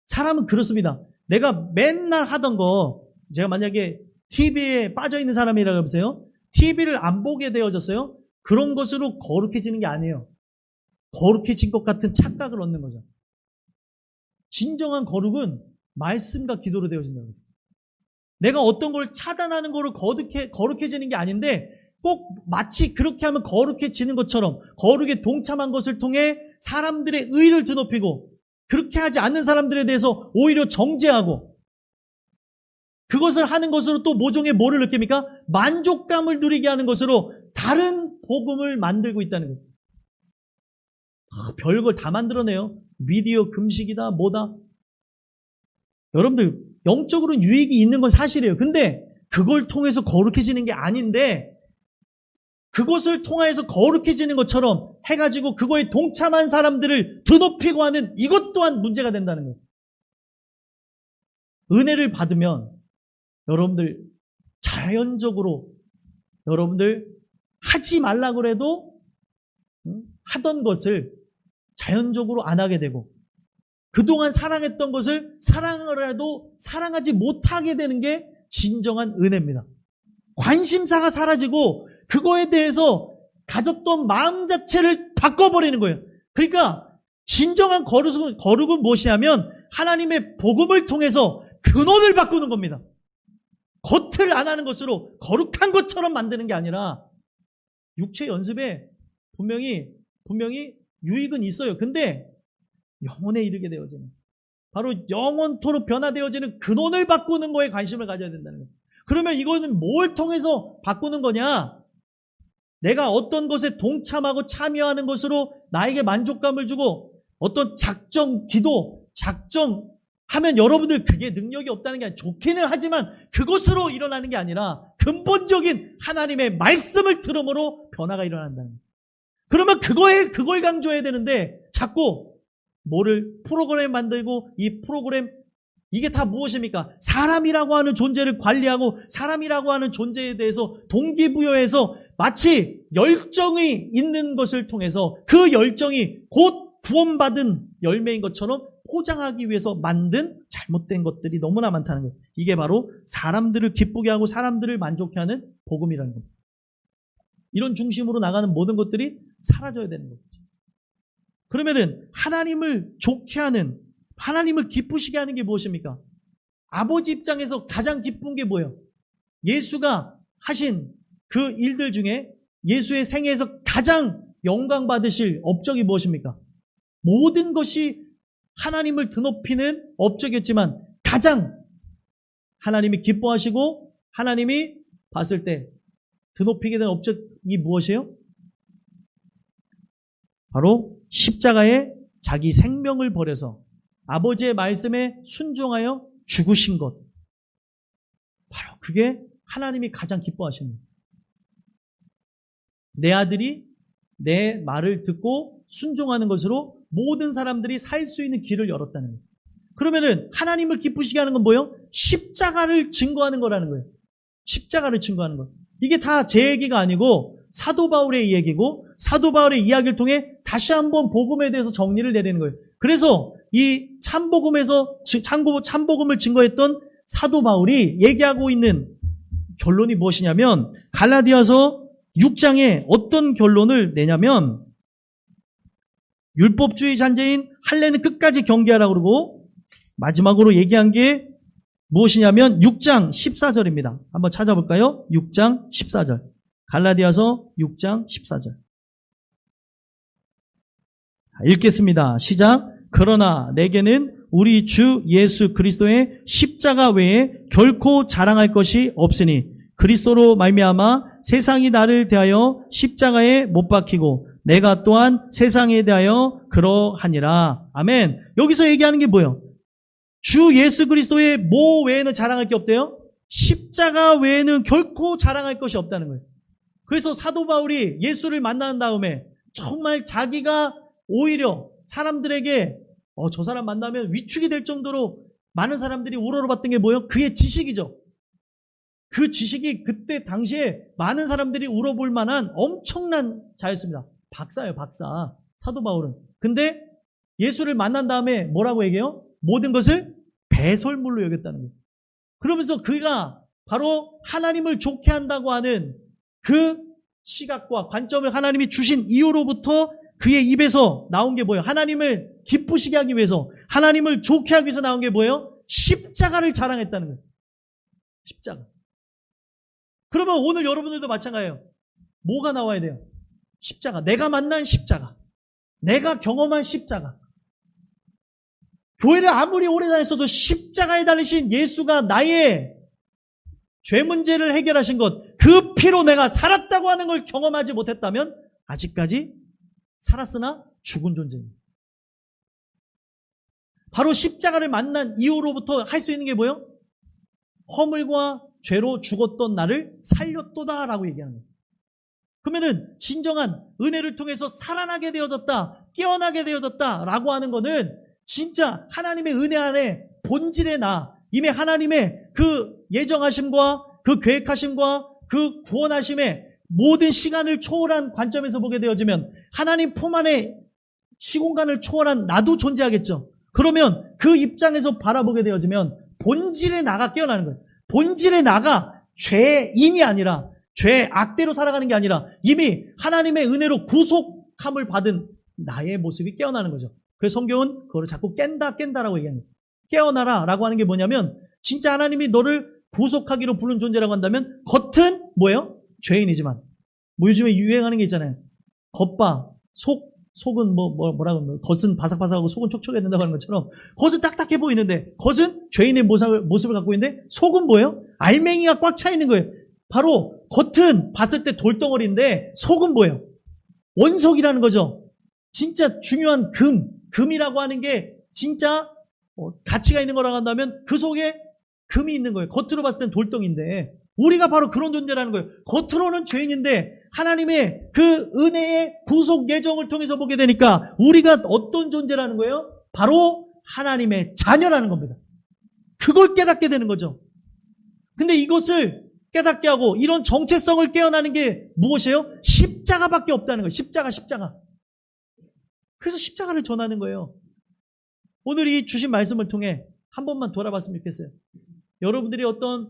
사람은 그렇습니다. 내가 맨날 하던 거, 제가 만약에 TV에 빠져있는 사람이라고 해보세요. TV를 안 보게 되어졌어요. 그런 것으로 거룩해지는 게 아니에요. 거룩해진 것 같은 착각을 얻는 거죠. 진정한 거룩은 말씀과 기도로 되어진다고 했어요. 내가 어떤 걸 차단하는 거로 거룩해지는 게 아닌데, 꼭 마치 그렇게 하면 거룩해지는 것처럼 거룩에 동참한 것을 통해 사람들의 의를 드높이고, 그렇게 하지 않는 사람들에 대해서 오히려 정죄하고, 그것을 하는 것으로 또 모종의 뭐를 느낍니까? 만족감을 누리게 하는 것으로 다른 복음을 만들고 있다는 거예요. 별걸 다 만들어내요. 미디어 금식이다 뭐다. 여러분들 영적으로는 유익이 있는 건 사실이에요. 근데 그걸 통해서 거룩해지는 게 아닌데, 그것을 통해서 거룩해지는 것처럼 해가지고 그거에 동참한 사람들을 드높이고 하는 이것 또한 문제가 된다는 거예요. 은혜를 받으면 여러분들 자연적으로 여러분들 하지 말라고 해도 하던 것을 자연적으로 안 하게 되고, 그동안 사랑했던 것을 사랑을 해도 사랑하지 못하게 되는 게 진정한 은혜입니다. 관심사가 사라지고 그거에 대해서 가졌던 마음 자체를 바꿔버리는 거예요. 그러니까 진정한 거룩은 무엇이냐면 하나님의 복음을 통해서 근원을 바꾸는 겁니다. 겉을 안 하는 것으로 거룩한 것처럼 만드는 게 아니라, 육체 연습에 분명히 유익은 있어요. 근데 영혼에 이르게 되어지는, 바로 영원토록 변화되어지는 근원을 바꾸는 거에 관심을 가져야 된다는 거예요. 그러면 이거는 뭘 통해서 바꾸는 거냐? 내가 어떤 것에 동참하고 참여하는 것으로 나에게 만족감을 주고, 어떤 작정, 기도, 작정하면 여러분들 그게 능력이 없다는 게 아니라 좋기는 하지만 그것으로 일어나는 게 아니라 근본적인 하나님의 말씀을 들음으로 변화가 일어난다는 거예요. 그러면 그걸 강조해야 되는데 자꾸 뭐를 프로그램 만들고, 이 프로그램 이게 다 무엇입니까? 사람이라고 하는 존재를 관리하고 사람이라고 하는 존재에 대해서 동기부여해서 마치 열정이 있는 것을 통해서 그 열정이 곧 구원받은 열매인 것처럼 포장하기 위해서 만든 잘못된 것들이 너무나 많다는 거예요. 이게 바로 사람들을 기쁘게 하고 사람들을 만족해 하는 복음이라는 겁니다. 이런 중심으로 나가는 모든 것들이 사라져야 되는 거죠. 그러면은 하나님을 좋게 하는, 하나님을 기쁘시게 하는 게 무엇입니까? 아버지 입장에서 가장 기쁜 게 뭐예요? 예수가 하신 그 일들 중에 예수의 생애에서 가장 영광 받으실 업적이 무엇입니까? 모든 것이 하나님을 드높이는 업적이었지만 가장 하나님이 기뻐하시고 하나님이 봤을 때 드높이게 된 업적이 무엇이에요? 바로 십자가에 자기 생명을 버려서 아버지의 말씀에 순종하여 죽으신 것. 바로 그게 하나님이 가장 기뻐하십니다. 내 아들이 내 말을 듣고 순종하는 것으로 모든 사람들이 살 수 있는 길을 열었다는 거예요. 그러면은 하나님을 기쁘시게 하는 건 뭐예요? 십자가를 증거하는 거라는 거예요. 십자가를 증거하는 거. 이게 다 제 얘기가 아니고 사도 바울의 얘기고 사도 바울의 이야기를 통해 다시 한번 복음에 대해서 정리를 내리는 거예요. 그래서 이 참복음을 증거했던 사도 바울이 얘기하고 있는 결론이 무엇이냐면 갈라디아서 6장에 어떤 결론을 내냐면 율법주의 잔재인 할례는 끝까지 경계하라고 그러고 마지막으로 얘기한 게 무엇이냐면 6장 14절입니다. 한번 찾아볼까요? 6장 14절. 갈라디아서 6장 14절. 읽겠습니다. 시작. 그러나 내게는 우리 주 예수 그리스도의 십자가 외에 결코 자랑할 것이 없으니 그리스도로 말미암아 세상이 나를 대하여 십자가에 못 박히고 내가 또한 세상에 대하여 그러하니라. 아멘. 여기서 얘기하는 게 뭐예요? 주 예수 그리스도의 뭐 외에는 자랑할 게 없대요? 십자가 외에는 결코 자랑할 것이 없다는 거예요. 그래서 사도 바울이 예수를 만난 다음에 정말 자기가 오히려 사람들에게 저 사람 만나면 위축이 될 정도로 많은 사람들이 우러러봤던 게 뭐예요? 그의 지식이죠. 그 지식이 그때 당시에 많은 사람들이 울어볼 만한 엄청난 자였습니다. 박사예요, 박사. 사도 바울은. 근데 예수를 만난 다음에 뭐라고 얘기해요? 모든 것을 배설물로 여겼다는 거예요. 그러면서 그가 바로 하나님을 좋게 한다고 하는 그 시각과 관점을 하나님이 주신 이후로부터 그의 입에서 나온 게 뭐예요? 하나님을 기쁘시게 하기 위해서, 하나님을 좋게 하기 위해서 나온 게 뭐예요? 십자가를 자랑했다는 거예요. 십자가. 그러면 오늘 여러분들도 마찬가지예요. 뭐가 나와야 돼요? 십자가. 내가 만난 십자가. 내가 경험한 십자가. 교회를 아무리 오래 다녔어도 십자가에 달리신 예수가 나의 죄 문제를 해결하신 것, 그 피로 내가 살았다고 하는 걸 경험하지 못했다면 아직까지 살았으나 죽은 존재입니다. 바로 십자가를 만난 이후로부터 할 수 있는 게 뭐예요? 허물과 죄로 죽었던 나를 살렸도다라고 얘기하는 거예요. 그러면은 진정한 은혜를 통해서 살아나게 되어졌다, 깨어나게 되어졌다라고 하는 거는 진짜 하나님의 은혜 안에 본질의 나, 이미 하나님의 그 예정하심과 그 계획하심과 그 구원하심의 모든 시간을 초월한 관점에서 보게 되어지면 하나님 품 안에 시공간을 초월한 나도 존재하겠죠. 그러면 그 입장에서 바라보게 되어지면 본질의 나가 깨어나는 거예요. 본질의 나가 죄인이 아니라 죄 악대로 살아가는 게 아니라 이미 하나님의 은혜로 구속함을 받은 나의 모습이 깨어나는 거죠. 그래서 성경은 그거를 자꾸 깬다라고 얘기합니다. 깨어나라 라고 하는 게 뭐냐면 진짜 하나님이 너를 구속하기로 부른 존재라고 한다면 겉은 뭐예요? 죄인이지만 뭐 요즘에 유행하는 게 있잖아요. 겉바 속은 뭐라고 하면 겉은 바삭바삭하고 속은 촉촉해야 된다고 하는 것처럼 겉은 딱딱해 보이는데 겉은 죄인의 모습을 갖고 있는데 속은 뭐예요? 알맹이가 꽉 차 있는 거예요. 바로 겉은 봤을 때 돌덩어리인데 속은 뭐예요? 원석이라는 거죠. 진짜 중요한 금이라고 하는 게 진짜 가치가 있는 거라고 한다면 그 속에 금이 있는 거예요. 겉으로 봤을 땐 돌덩인데 우리가 바로 그런 존재라는 거예요. 겉으로는 죄인인데 하나님의 그 은혜의 구속 예정을 통해서 보게 되니까 우리가 어떤 존재라는 거예요? 바로 하나님의 자녀라는 겁니다. 그걸 깨닫게 되는 거죠. 근데 이것을 깨닫게 하고 이런 정체성을 깨어나는 게 무엇이에요? 십자가밖에 없다는 거예요. 십자가. 그래서 십자가를 전하는 거예요. 오늘 이 주신 말씀을 통해 한 번만 돌아봤으면 좋겠어요. 여러분들이 어떤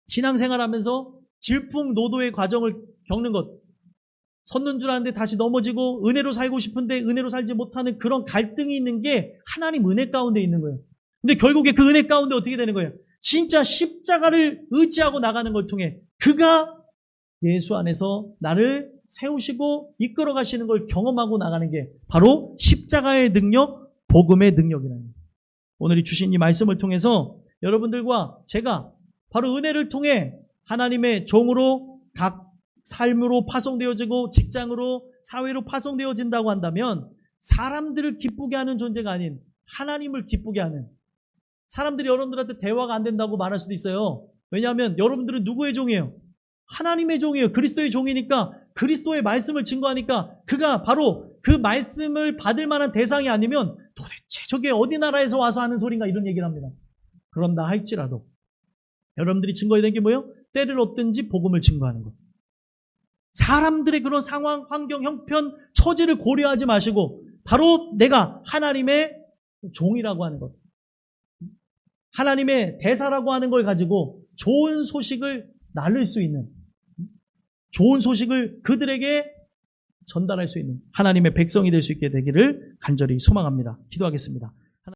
신앙생활하면서 질풍노도의 과정을 겪는 것, 섰는 줄 아는데 다시 넘어지고 은혜로 살고 싶은데 은혜로 살지 못하는 그런 갈등이 있는 게 하나님 은혜 가운데 있는 거예요. 근데 결국에 그 은혜 가운데 어떻게 되는 거예요? 진짜 십자가를 의지하고 나가는 걸 통해 그가 예수 안에서 나를 세우시고 이끌어 가시는 걸 경험하고 나가는 게 바로 십자가의 능력, 복음의 능력이라는 거예요. 오늘 이 주신 이 말씀을 통해서 여러분들과 제가 바로 은혜를 통해 하나님의 종으로 각 삶으로 파송되어지고 직장으로 사회로 파송되어진다고 한다면 사람들을 기쁘게 하는 존재가 아닌 하나님을 기쁘게 하는, 사람들이 여러분들한테 대화가 안 된다고 말할 수도 있어요. 왜냐하면 여러분들은 누구의 종이에요? 하나님의 종이에요. 그리스도의 종이니까 그리스도의 말씀을 증거하니까 그가 바로 그 말씀을 받을 만한 대상이 아니면 도대체 저게 어디 나라에서 와서 하는 소린가 이런 얘기를 합니다. 그런다 할지라도 여러분들이 증거해야 되는 게 뭐예요? 때를 얻든지 복음을 증거하는 것. 사람들의 그런 상황, 환경, 형편, 처지를 고려하지 마시고 바로 내가 하나님의 종이라고 하는 것, 하나님의 대사라고 하는 걸 가지고 좋은 소식을 나눌 수 있는, 좋은 소식을 그들에게 전달할 수 있는 하나님의 백성이 될 수 있게 되기를 간절히 소망합니다. 기도하겠습니다.